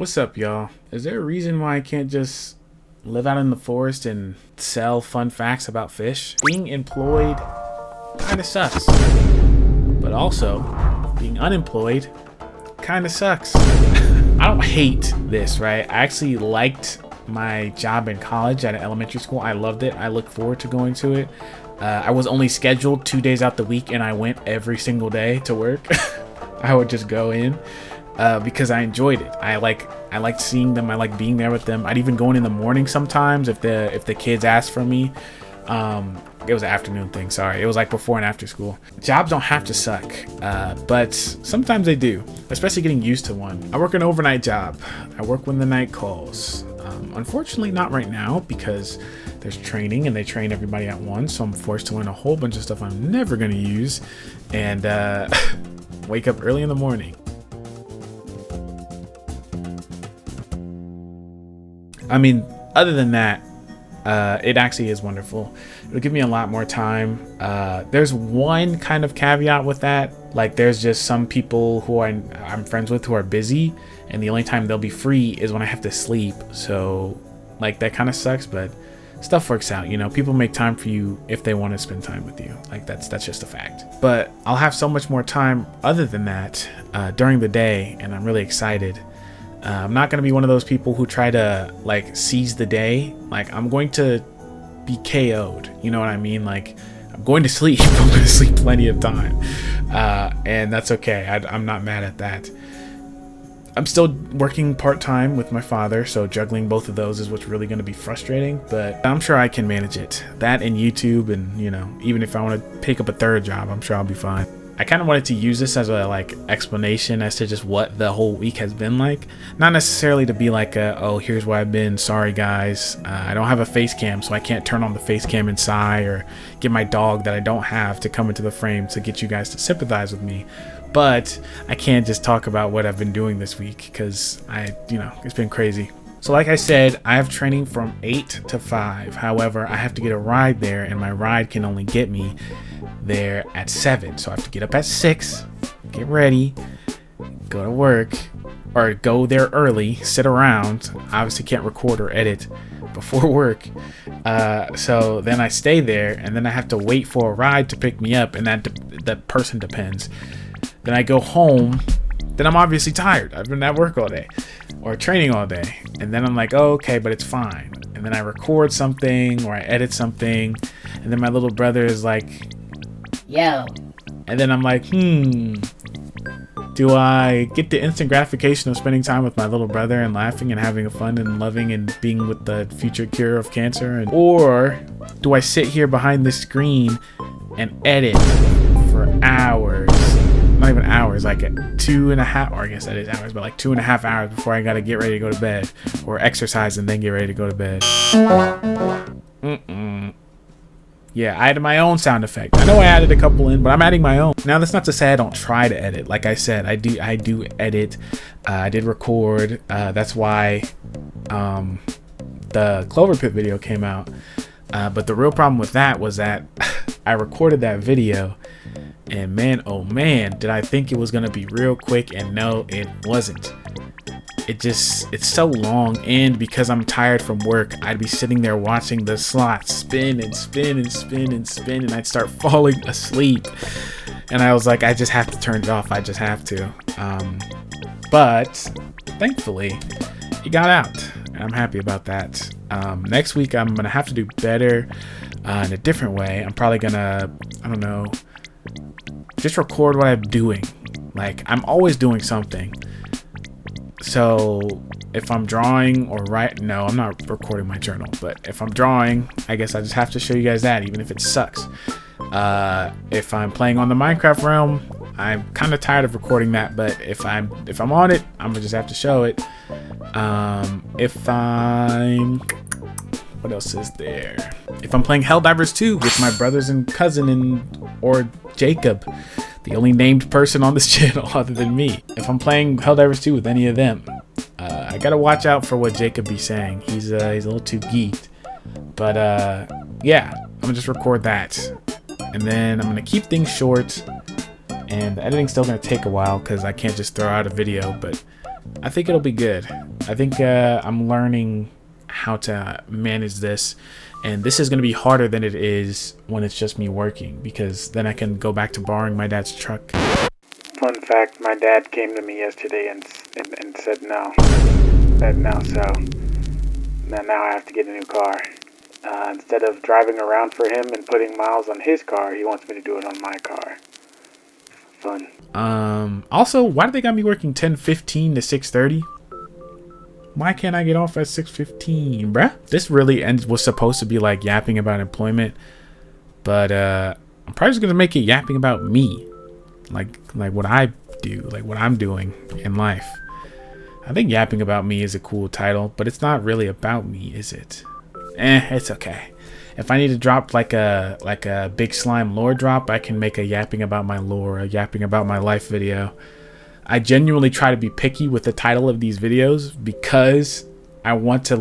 What's up, y'all? Is there a reason why I can't just live out in the forest and sell fun facts about fish? Being employed kinda sucks. But also, being unemployed kinda sucks. I don't hate this, right? I actually liked my job in college at an elementary school. I loved it. I look forward to going to it. I was only scheduled 2 days out the week, and I went every single day to work. I would just go in because I enjoyed it. I liked seeing them. I liked being there with them. I'd even go in the morning sometimes if the kids asked for me. It was an afternoon thing. Sorry, it was like before and after school. Jobs don't have to suck, but sometimes they do. Especially getting used to one. I work an overnight job. I work when the night calls. Unfortunately, not right now because there's training and they train everybody at once. So I'm forced to learn a whole bunch of stuff I'm never gonna use, and wake up early in the morning. I mean, other than that, it actually is wonderful. It'll give me a lot more time. There's one kind of caveat with that. Like, there's just some people who I'm friends with who are busy, and the only time they'll be free is when I have to sleep. So, like, that kind of sucks, but stuff works out. You know, people make time for you if they want to spend time with you. Like, that's just a fact. But I'll have so much more time other than that during the day, and I'm really excited. I'm not going to be one of those people who try to like seize the day. Like, I'm going to be KO'd. You know what I mean? Like, I'm going to sleep. I'm going to sleep plenty of time. And that's okay. I'm not mad at that. I'm still working part-time with my father, so juggling both of those is what's really going to be frustrating, but I'm sure I can manage it. That and YouTube, and, you know, even if I want to pick up a third job, I'm sure I'll be fine. I kind of wanted to use this as a like explanation as to just what the whole week has been like. Not necessarily to be like, oh, here's where I've been. Sorry, guys. I don't have a face cam, so I can't turn on the face cam and sigh, or get my dog that I don't have to come into the frame to get you guys to sympathize with me. But I can't just talk about what I've been doing this week because it's been crazy. So like I said, I have training from 8 to 5. However, I have to get a ride there, and my ride can only get me there at 7. So I have to get up at 6, get ready, go to work, or go there early, sit around. Obviously can't record or edit before work. So then I stay there, and then I have to wait for a ride to pick me up, and that person depends. Then I go home. Then I'm obviously tired. I've been at work all day or training all day. And then I'm like, oh, okay, but it's fine. And then I record something or I edit something. And then my little brother is like, yo. And then I'm like, do I get the instant gratification of spending time with my little brother and laughing and having fun and loving and being with the future cure of cancer? Or do I sit here behind the screen and edit for hours? Not even hours, like 2.5, or I guess that is hours, but like 2.5 hours before I gotta get ready to go to bed, or exercise and then get ready to go to bed. Yeah, I added my own sound effect. I know I added a couple in, but I'm adding my own. Now, that's not to say I don't try to edit. Like I said, I do edit. I did record. That's why the Clover Pit video came out. But the real problem with that was that I recorded that video, and man, oh man, did I think it was gonna be real quick, and no, it wasn't. It's so long, and because I'm tired from work, I'd be sitting there watching the slots spin and spin and spin and spin, and I'd start falling asleep. And I was like, I just have to turn it off. I just have to. But thankfully, it got out, and I'm happy about that. Next week, I'm gonna have to do better in a different way. I'm probably gonna, I don't know, just record what I'm doing. Like, I'm always doing something. So if I'm drawing or no, I'm not recording my journal, but if I'm drawing, I guess I just have to show you guys that, even if it sucks. If I'm playing on the Minecraft realm, I'm kind of tired of recording that, but if I'm on it, I'm gonna just have to show it. What else is there? If I'm playing Helldivers 2 with my brothers and cousin or Jacob, the only named person on this channel other than me. If I'm playing Helldivers 2 with any of them, I gotta watch out for what Jacob be saying. He's a little too geeked. But yeah, I'm gonna just record that, and then I'm gonna keep things short. And the editing's still gonna take a while because I can't just throw out a video, but I think it'll be good. I think I'm learning how to manage this, and this is going to be harder than it is when it's just me working, because then I can go back to borrowing my dad's truck. Fun fact, my dad came to me yesterday and said no. So now I have to get a new car. Instead of driving around for him and putting miles on his car, he wants me to do it on my car. Fun. Also, why do they got me working 10:15 to 6:30? Why can't I get off at 6:15, bruh? This really was supposed to be like yapping about employment, but I'm probably just gonna make it yapping about me, like what I do, like what I'm doing in life. I think yapping about me is a cool title, but it's not really about me, is it? It's okay. If I need to drop like a big slime lore drop, I can make a yapping about my lore, a yapping about my life video. I genuinely try to be picky with the title of these videos because I want to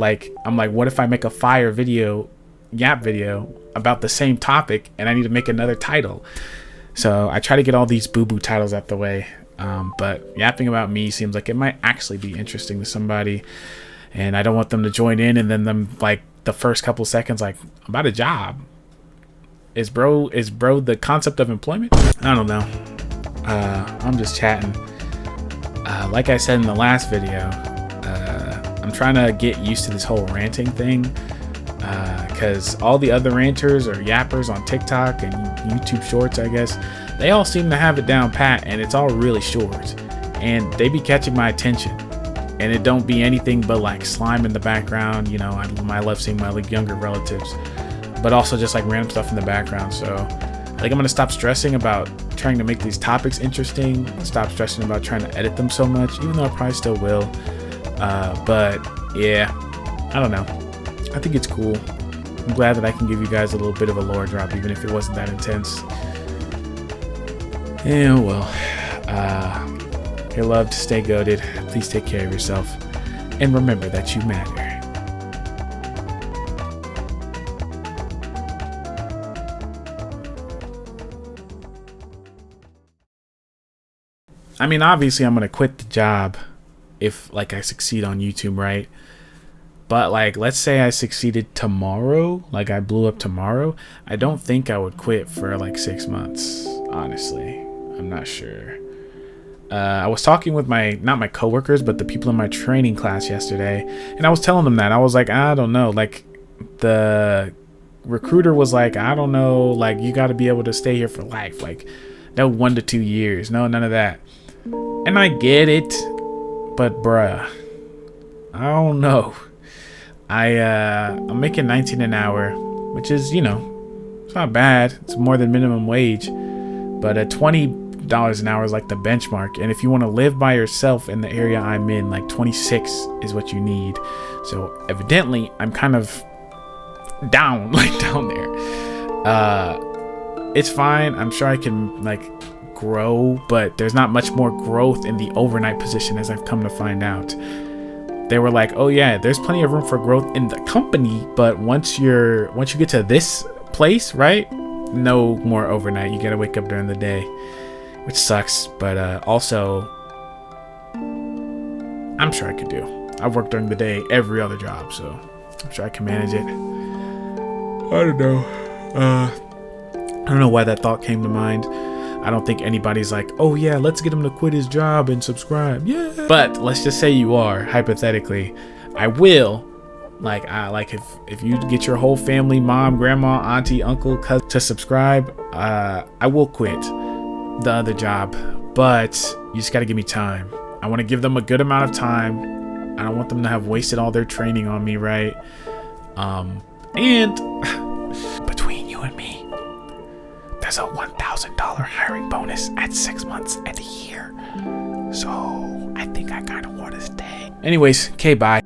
I'm like, what if I make a fire video, yap video about the same topic, and I need to make another title? So I try to get all these boo-boo titles out the way. But yapping about me seems like it might actually be interesting to somebody, and I don't want them to join in and then them like the first couple seconds like, about a job. Is bro the concept of employment? I don't know. I'm just chatting. Like I said in the last video, I'm trying to get used to this whole ranting thing, because all the other ranters or yappers on TikTok and YouTube Shorts, I guess, they all seem to have it down pat, and it's all really short, and they be catching my attention, and it don't be anything but like slime in the background. You know, I love seeing my younger relatives, but also just like random stuff in the background. So I think I'm gonna stop stressing about trying to make these topics interesting, stop stressing about trying to edit them so much, even though I probably still will. But yeah, I don't know. I think it's cool. I'm glad that I can give you guys a little bit of a lore drop, even if it wasn't that intense. Yeah, well, you're loved, stay goated, please take care of yourself, and remember that you matter. I mean, obviously I'm going to quit the job if like I succeed on YouTube, right? But like, let's say I succeeded tomorrow, like I blew up tomorrow, I don't think I would quit for like 6 months, honestly. I'm not sure. I was talking with not my coworkers, but the people in my training class yesterday, and I was telling them that. I was like, I don't know, like the recruiter was like, I don't know, like you got to be able to stay here for life, like no 1 to 2 years, no, none of that. And I get it, but bruh, I don't know. I'm making 19 an hour, which is, you know, it's not bad. It's more than minimum wage, but $20 an hour is like the benchmark. And if you want to live by yourself in the area I'm in, like 26 is what you need. So evidently I'm kind of down, like down there. It's fine. I'm sure I can like grow, but there's not much more growth in the overnight position, as I've come to find out. They were like, oh yeah, there's plenty of room for growth in the company, but once you get to this place, right, no more overnight. You gotta wake up during the day, which sucks, but also I'm sure I could do. I've worked during the day every other job, so I'm sure I can manage it. I don't know. I don't know why that thought came to mind. I don't think anybody's like, oh yeah, let's get him to quit his job and subscribe. Yeah. But let's just say you are, hypothetically. I will, like if you get your whole family, mom, grandma, auntie, uncle, cousin to subscribe, I will quit the other job. But you just gotta give me time. I want to give them a good amount of time. I don't want them to have wasted all their training on me, right? And between you and me, there's a $1,000 hiring bonus at 6 months and a year. So I think I kind of want to stay. Anyways, okay, bye.